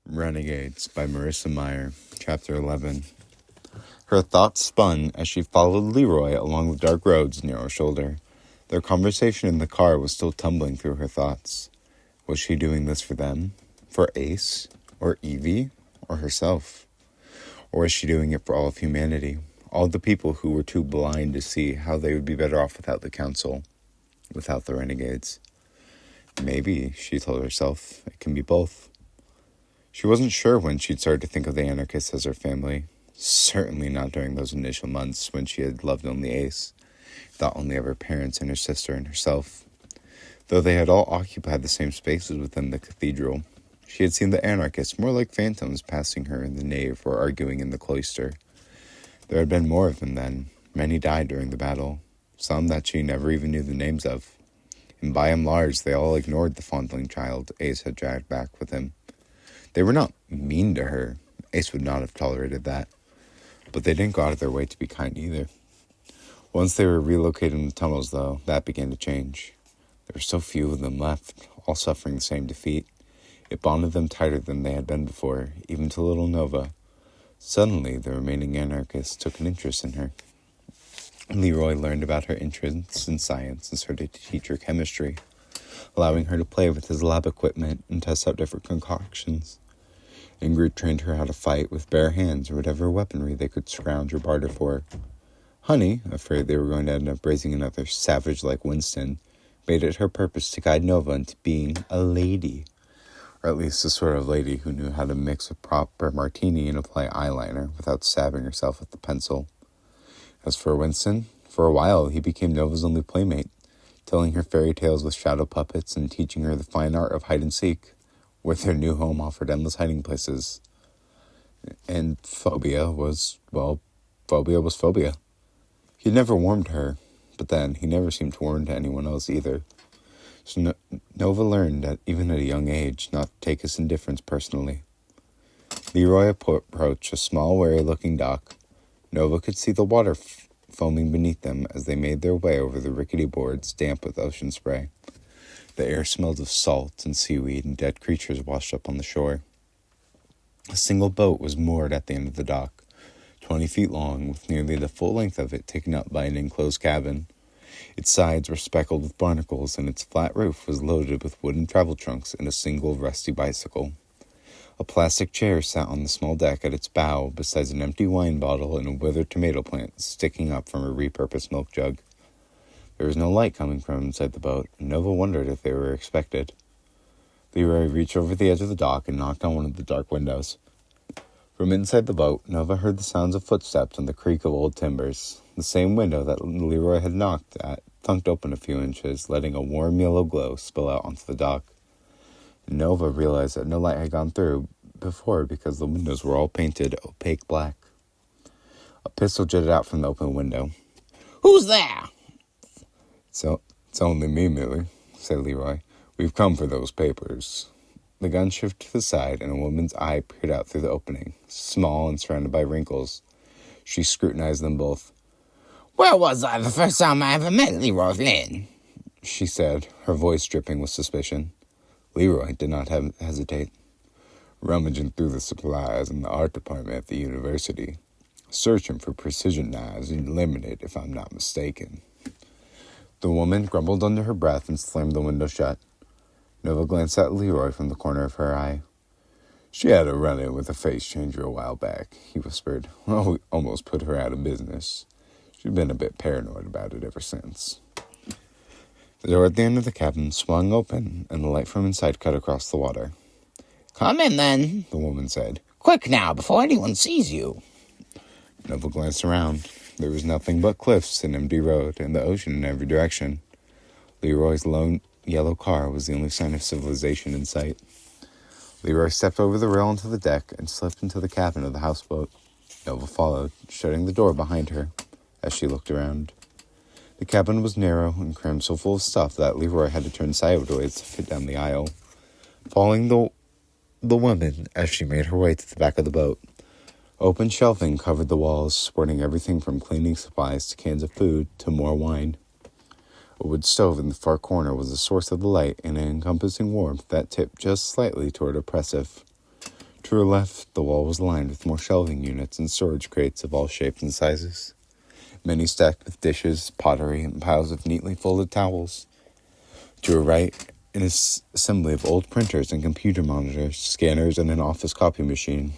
Renegades by Marissa Meyer, Chapter 11. Her thoughts spun as she followed Leroy along the dark road's narrow shoulder. Their conversation in the car was still tumbling through her thoughts. Was she doing this for them? For Ace? Or Evie? Or herself? Or was she doing it for all of humanity? All the people who were too blind to see how they would be better off without the council, without the Renegades. Maybe, she told herself, it can be both. She wasn't sure when she'd started to think of the anarchists as her family. Certainly not during those initial months when she had loved only Ace, thought only of her parents and her sister and herself. Though they had all occupied the same spaces within the cathedral, she had seen the anarchists more like phantoms passing her in the nave or arguing in the cloister. There had been more of them then. Many died during the battle, some that she never even knew the names of. And by and large, they all ignored the fondling child Ace had dragged back with him. They were not mean to her. Ace would not have tolerated that. But they didn't go out of their way to be kind either. Once they were relocated in the tunnels, though, that began to change. There were so few of them left, all suffering the same defeat. It bonded them tighter than they had been before, even to little Nova. Suddenly, the remaining anarchists took an interest in her. Leroy learned about her interests in science and started to teach her chemistry, allowing her to play with his lab equipment and test out different concoctions. Ingrid trained her how to fight with bare hands or whatever weaponry they could scrounge or barter for. Honey, afraid they were going to end up raising another savage like Winston, made it her purpose to guide Nova into being a lady, or at least the sort of lady who knew how to mix a proper martini and apply eyeliner without stabbing herself with the pencil. As for Winston, for a while he became Nova's only playmate, telling her fairy tales with shadow puppets and teaching her the fine art of hide-and-seek, where their new home offered endless hiding places. And phobia was phobia. He'd never warned her, but then he never seemed to warn to anyone else either. So Nova learned that even at a young age not to take his indifference personally. Leroy approached a small, wary-looking dock. Nova could see the water foaming beneath them as they made their way over the rickety boards damp with ocean spray. The air smelled of salt and seaweed, and dead creatures washed up on the shore. A single boat was moored at the end of the dock, 20 feet long, with nearly the full length of it taken up by an enclosed cabin. Its sides were speckled with barnacles, and its flat roof was loaded with wooden travel trunks and a single rusty bicycle. A plastic chair sat on the small deck at its bow, besides an empty wine bottle and a withered tomato plant sticking up from a repurposed milk jug. There was no light coming from inside the boat, and Nova wondered if they were expected. Leroy reached over the edge of the dock and knocked on one of the dark windows. From inside the boat, Nova heard the sounds of footsteps and the creak of old timbers. The same window that Leroy had knocked at thunked open a few inches, letting a warm yellow glow spill out onto the dock. Nova realized that no light had gone through before because the windows were all painted opaque black. A pistol jutted out from the open window. "Who's there?" "So it's only me, Millie," said Leroy. "We've come for those papers." The gun shifted to the side, and a woman's eye peered out through the opening, small and surrounded by wrinkles. She scrutinized them both. "Where was I the first time I ever met Leroy Flynn?" she said, her voice dripping with suspicion. Leroy did not hesitate. "Rummaging through the supplies in the art department at the university. Searching for precision knives and limited, if I'm not mistaken." The woman grumbled under her breath and slammed the window shut. Nova glanced at Leroy from the corner of her eye. "She had a run-in with a face changer a while back," he whispered. "Oh, we almost put her out of business. She's been a bit paranoid about it ever since." The door at the end of the cabin swung open, and the light from inside cut across the water. "Come in, then," the woman said. "Quick now, before anyone sees you." Nova glanced around. There was nothing but cliffs, an empty road, and the ocean in every direction. Leroy's lone yellow car was the only sign of civilization in sight. Leroy stepped over the rail onto the deck and slipped into the cabin of the houseboat. Nova followed, shutting the door behind her as she looked around. The cabin was narrow and crammed so full of stuff that Leroy had to turn sideways to fit down the aisle, following the woman as she made her way to the back of the boat. Open shelving covered the walls, sporting everything from cleaning supplies to cans of food to more wine. A wood stove in the far corner was the source of the light and an encompassing warmth that tipped just slightly toward oppressive. To her left, the wall was lined with more shelving units and storage crates of all shapes and sizes, many stacked with dishes, pottery, and piles of neatly folded towels. To her right, an assembly of old printers and computer monitors, scanners, and an office copy machine,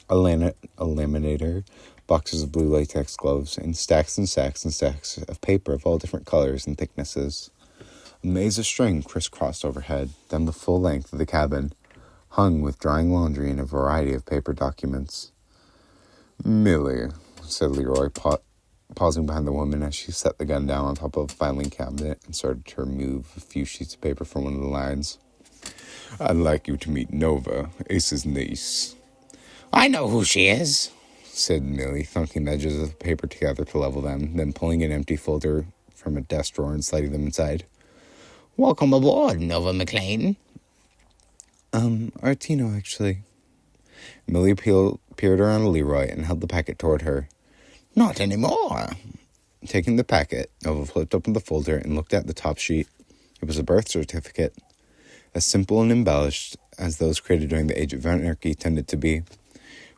a laminator, boxes of blue latex gloves, and stacks of paper of all different colors and thicknesses. A maze of string crisscrossed overhead, then the full length of the cabin, hung with drying laundry and a variety of paper documents. "Millie," said Leroy, pausing behind the woman as she set the gun down on top of a filing cabinet and started to remove a few sheets of paper from one of the lines. "I'd like you to meet Nova, Ace's niece." I know who she is, said Millie, thunking the edges of the paper together to level them, then pulling an empty folder from a desk drawer and sliding them inside. Welcome aboard, Nova McLean. Artino, actually. Millie peered around Leroy and held the packet toward her. Not anymore. Taking the packet, Nova flipped open the folder and looked at the top sheet. It was a birth certificate, as simple and embellished as those created during the Age of Anarchy tended to be.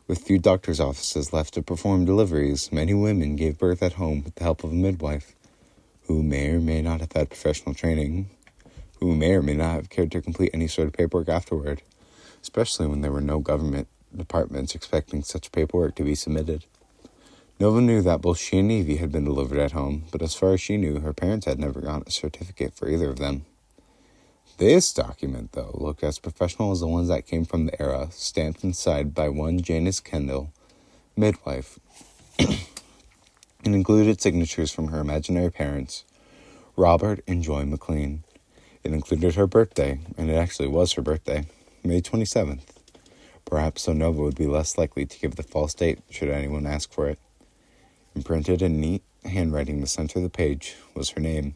With few doctors' offices left to perform deliveries, many women gave birth at home with the help of a midwife, who may or may not have had professional training, who may or may not have cared to complete any sort of paperwork afterward, especially when there were no government departments expecting such paperwork to be submitted. Nova knew that both she and Evie had been delivered at home, but as far as she knew, her parents had never gotten a certificate for either of them. This document, though, looked as professional as the ones that came from the era, stamped inside by one Janice Kendall, midwife. It included signatures from her imaginary parents, Robert and Joy McLean. It included her birthday, and it actually was her birthday, May 27th. Perhaps so Nova would be less likely to give the false date should anyone ask for it. Imprinted in neat handwriting in the center of the page was her name.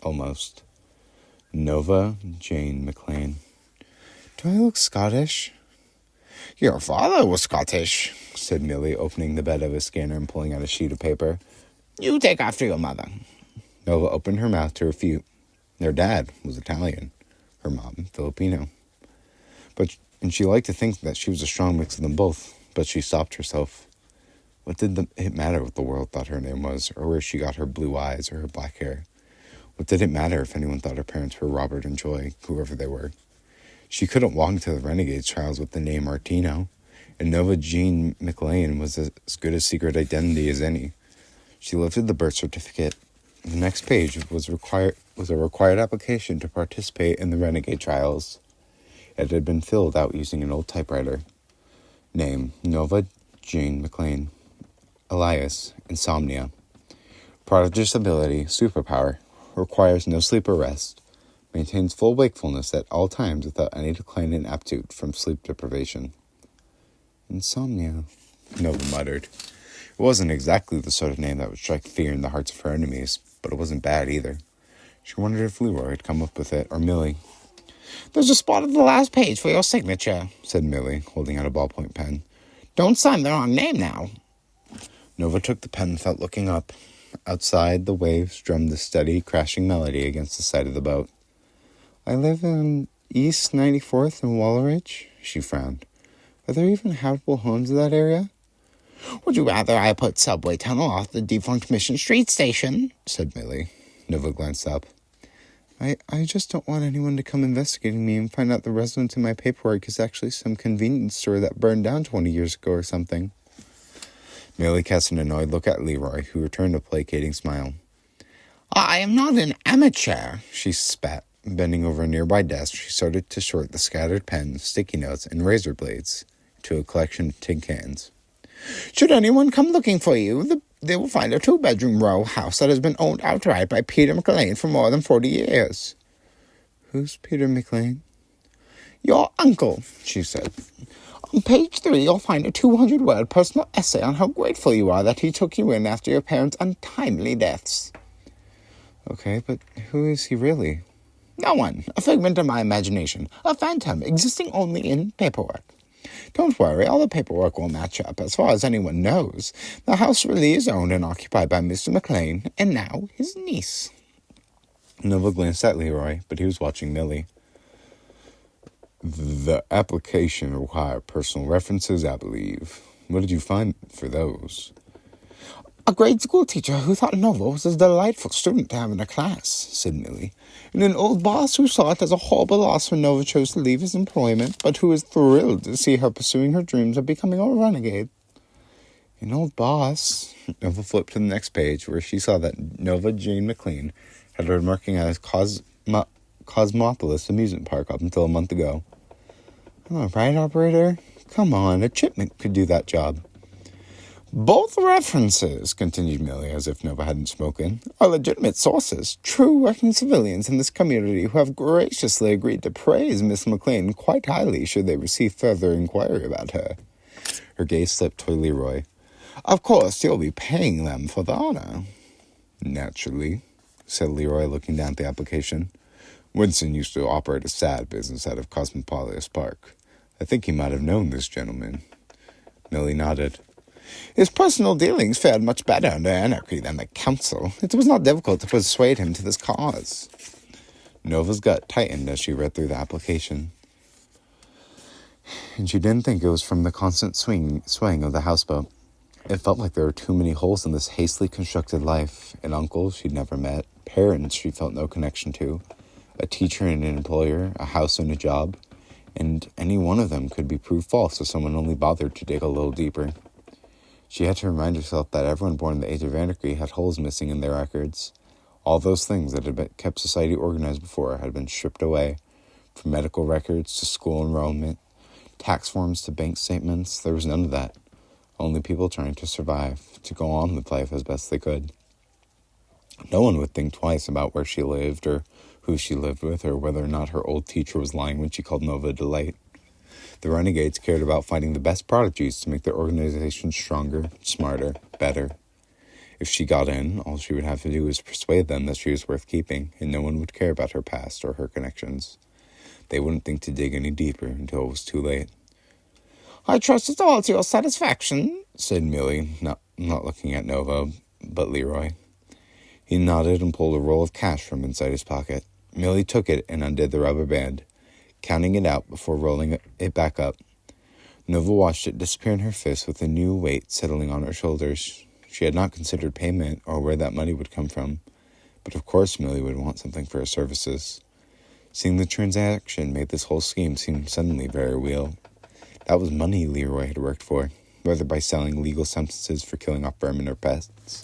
Almost. Nova Jane McLean. Do I look Scottish? Your father was Scottish, said Millie, opening the bed of his scanner and pulling out a sheet of paper. You take after your mother. Nova opened her mouth to refute. Their dad was Italian, her mom Filipino. And she liked to think that she was a strong mix of them both, but she stopped herself. What did it matter what the world thought her name was, or where she got her blue eyes or her black hair? What did it matter if anyone thought her parents were Robert and Joy, whoever they were? She couldn't walk into the Renegades trials with the name Artino, and Nova Jean McLean was as good a secret identity as any. She lifted the birth certificate. The next page was a required application to participate in the Renegade trials. It had been filled out using an old typewriter. Name, Nova Jane McLean. Elias, insomnia. Prodigious ability, superpower. Requires no sleep or rest. Maintains full wakefulness at all times without any decline in aptitude from sleep deprivation. Insomnia, Nova muttered. It wasn't exactly the sort of name that would strike fear in the hearts of her enemies, but it wasn't bad either. She wondered if Leroy had come up with it, or Millie. There's a spot on the last page for your signature, said Millie, holding out a ballpoint pen. Don't sign the wrong name now. Nova took the pen without looking up. Outside, the waves drummed the steady, crashing melody against the side of the boat. I live in East 94th and Walleridge, she frowned. Are there even habitable homes in that area? Would you rather I put subway tunnel off the defunct Mission Street station? Said Millie. Nova glanced up. I just don't want anyone to come investigating me and find out the residence in my paperwork is actually some convenience store that burned down 20 years ago or something. Millie cast an annoyed look at Leroy, who returned a placating smile. I am not an amateur, she spat. Bending over a nearby desk, she started to sort the scattered pens, sticky notes, and razor blades into a collection of tin cans. Should anyone come looking for you, they will find a 2-bedroom row house that has been owned outright by Peter McLean for more than 40 years. Who's Peter McLean? Your uncle, she said. On page 3, you'll find a 200-word personal essay on how grateful you are that he took you in after your parents' untimely deaths. Okay, but who is he really? No one. A figment of my imagination. A phantom existing only in paperwork. Don't worry, all the paperwork will match up. As far as anyone knows, the house really is owned and occupied by Mr. McLean, and now his niece. Nova glanced at Leroy, but he was watching Millie. The application required personal references, I believe. What did you find for those? A grade school teacher who thought Nova was a delightful student to have in her class, said Millie, and an old boss who saw it as a horrible loss when Nova chose to leave his employment, but who was thrilled to see her pursuing her dreams of becoming a renegade. An old boss. Nova flipped to the next page, where she saw that Nova Jane McLean had been working at a Cosmopolis amusement park up until a month ago. Am I right, operator? Come on, a chipmunk could do that job. Both references, continued Millie, as if Nova hadn't spoken, are legitimate sources, true working civilians in this community who have graciously agreed to praise Miss McLean quite highly should they receive further inquiry about her. Her gaze slipped toward Leroy. Of course, you'll be paying them for the honor. Naturally, said Leroy, looking down at the application. Winston used to operate a sad business out of Cosmopolis Park. I think he might have known this gentleman. Millie nodded. His personal dealings fared much better under anarchy than the council. It was not difficult to persuade him to this cause. Nova's gut tightened as she read through the application. And she didn't think it was from the constant swaying of the houseboat. It felt like there were too many holes in this hastily constructed life. An uncle she'd never met, parents she felt no connection to, a teacher and an employer, a house and a job, and any one of them could be proved false if someone only bothered to dig a little deeper. She had to remind herself that everyone born in the age of anarchy had holes missing in their records. All those things that had kept society organized before had been stripped away, from medical records to school enrollment, tax forms to bank statements. There was none of that. Only people trying to survive, to go on with life as best they could. No one would think twice about where she lived, or who she lived with, or whether or not her old teacher was lying when she called Nova a delight. The Renegades cared about finding the best prodigies to make their organization stronger, smarter, better. If she got in, all she would have to do was persuade them that she was worth keeping, and no one would care about her past or her connections. They wouldn't think to dig any deeper until it was too late. I trust it's all to your satisfaction, said Millie, not looking at Nova, but Leroy. He nodded and pulled a roll of cash from inside his pocket. Millie took it and undid the rubber band, counting it out before rolling it back up. Nova watched it disappear in her fist with a new weight settling on her shoulders. She had not considered payment or where that money would come from, but of course Millie would want something for her services. Seeing the transaction made this whole scheme seem suddenly very real. That was money Leroy had worked for, whether by selling legal substances for killing off vermin or pests,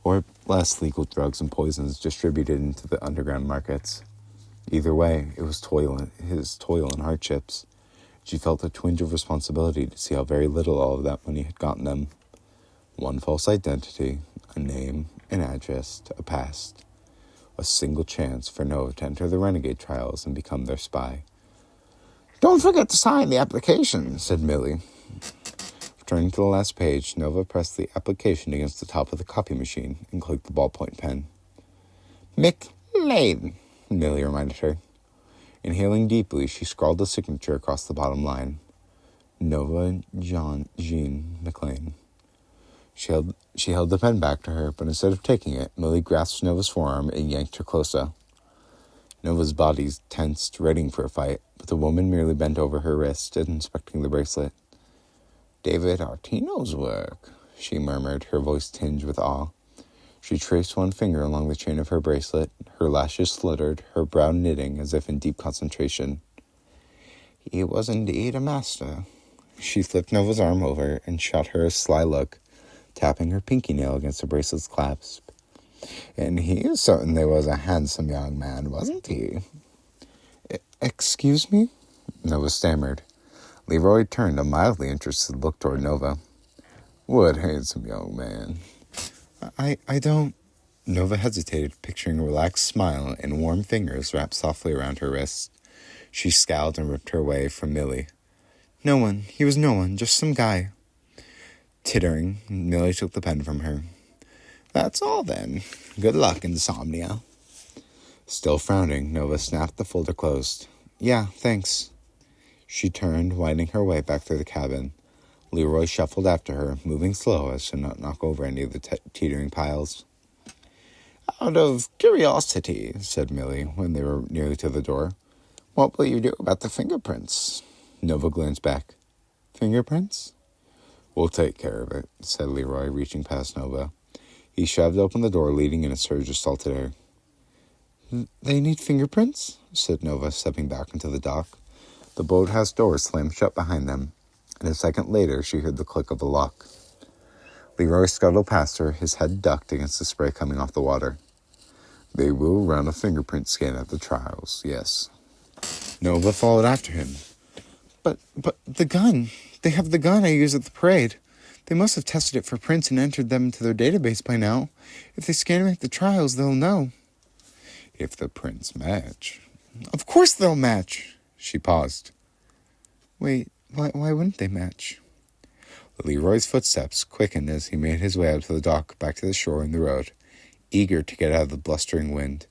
or less legal drugs and poisons distributed into the underground markets. Either way, it was his toil and hardships. She felt a twinge of responsibility to see how very little all of that money had gotten them. One false identity, a name, an address, a past. A single chance for Nova to enter the renegade trials and become their spy. Don't forget to sign the application, said Millie. Turning to the last page, Nova pressed the application against the top of the copy machine and clicked the ballpoint pen. McLean, Millie reminded her. Inhaling deeply, she scrawled a signature across the bottom line. Nova Jean McLean. She held the pen back to her, but instead of taking it, Millie grasped Nova's forearm and yanked her closer. Nova's body tensed, readying for a fight, but the woman merely bent over her wrist, inspecting the bracelet. David Artino's work, she murmured, her voice tinged with awe. She traced one finger along the chain of her bracelet, her lashes fluttered, her brow knitting as if in deep concentration. He was indeed a master. She flipped Nova's arm over and shot her a sly look, tapping her pinky nail against the bracelet's clasp. And he certainly was a handsome young man, wasn't he? Excuse me? Nova stammered. Leroy turned a mildly interested look toward Nova. What handsome young man? I don't... Nova hesitated, picturing a relaxed smile and warm fingers wrapped softly around her wrist. She scowled and ripped her away from Millie. No one. He was no one. Just some guy. Tittering, Millie took the pen from her. That's all, then. Good luck, insomnia. Still frowning, Nova snapped the folder closed. Yeah, thanks. She turned, winding her way back through the cabin. Leroy shuffled after her, moving slow as to not knock over any of the teetering piles. Out of curiosity, said Millie, when they were nearly to the door, What will you do about the fingerprints? Nova glanced back. Fingerprints? We'll take care of it, said Leroy, reaching past Nova. He shoved open the door, leading in a surge of salted air. They need fingerprints? Said Nova, stepping back into the dock. The boathouse door slammed shut behind them, and a second later she heard the click of a lock. Leroy scuttled past her, his head ducked against the spray coming off the water. They will run a fingerprint scan at the trials, yes. Nova followed after him. But the gun. They have the gun I used at the parade. They must have tested it for prints and entered them into their database by now. If they scan them at the trials, they'll know. If the prints match. Of course they'll match. She paused. Wait, why wouldn't they match? Leroy's footsteps quickened as he made his way out to the dock, back to the shore and the road, eager to get out of the blustering wind.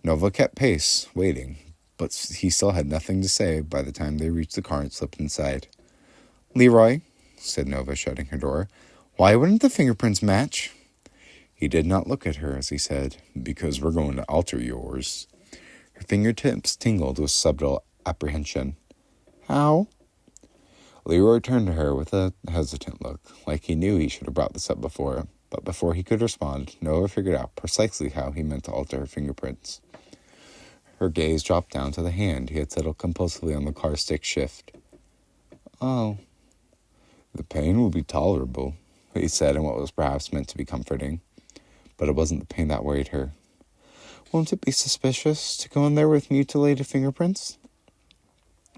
Nova kept pace, waiting, but he still had nothing to say by the time they reached the car and slipped inside. Leroy, said Nova, shutting her door, why wouldn't the fingerprints match? He did not look at her as he said, because we're going to alter yours. Her fingertips tingled with subtle apprehension. How? Leroy turned to her with a hesitant look, like he knew he should have brought this up before, but before he could respond, Nova figured out precisely how he meant to alter her fingerprints. Her gaze dropped down to the hand he had settled compulsively on the car stick shift. Oh. The pain will be tolerable, he said in what was perhaps meant to be comforting, but it wasn't the pain that worried her. Won't it be suspicious to go in there with mutilated fingerprints?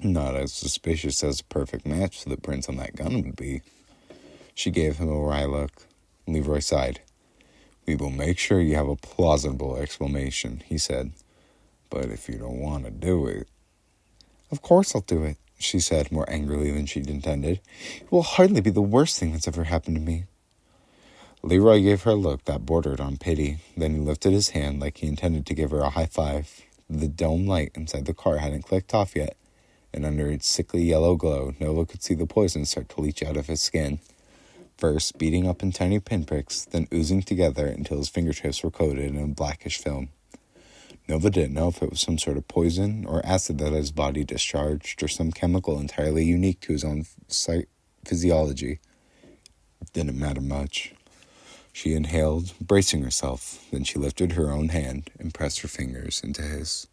Not as suspicious as a perfect match to the prints on that gun would be. She gave him a wry look. Leroy sighed. We will make sure you have a plausible explanation, he said. But if you don't want to do it... Of course I'll do it, she said, more angrily than she'd intended. It will hardly be the worst thing that's ever happened to me. Leroy gave her a look that bordered on pity. Then he lifted his hand like he intended to give her a high five. The dome light inside the car hadn't clicked off yet, and under its sickly yellow glow, Nova could see the poison start to leach out of his skin. First beating up in tiny pinpricks, then oozing together until his fingertips were coated in a blackish film. Nova didn't know if it was some sort of poison or acid that his body discharged, or some chemical entirely unique to his own physiology. It didn't matter much. She inhaled, bracing herself, then she lifted her own hand and pressed her fingers into his.